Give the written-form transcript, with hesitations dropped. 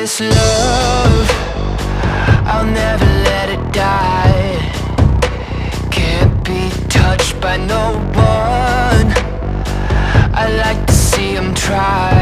this love, I'll never let it die. Can't be touched by no one, I like to see them try.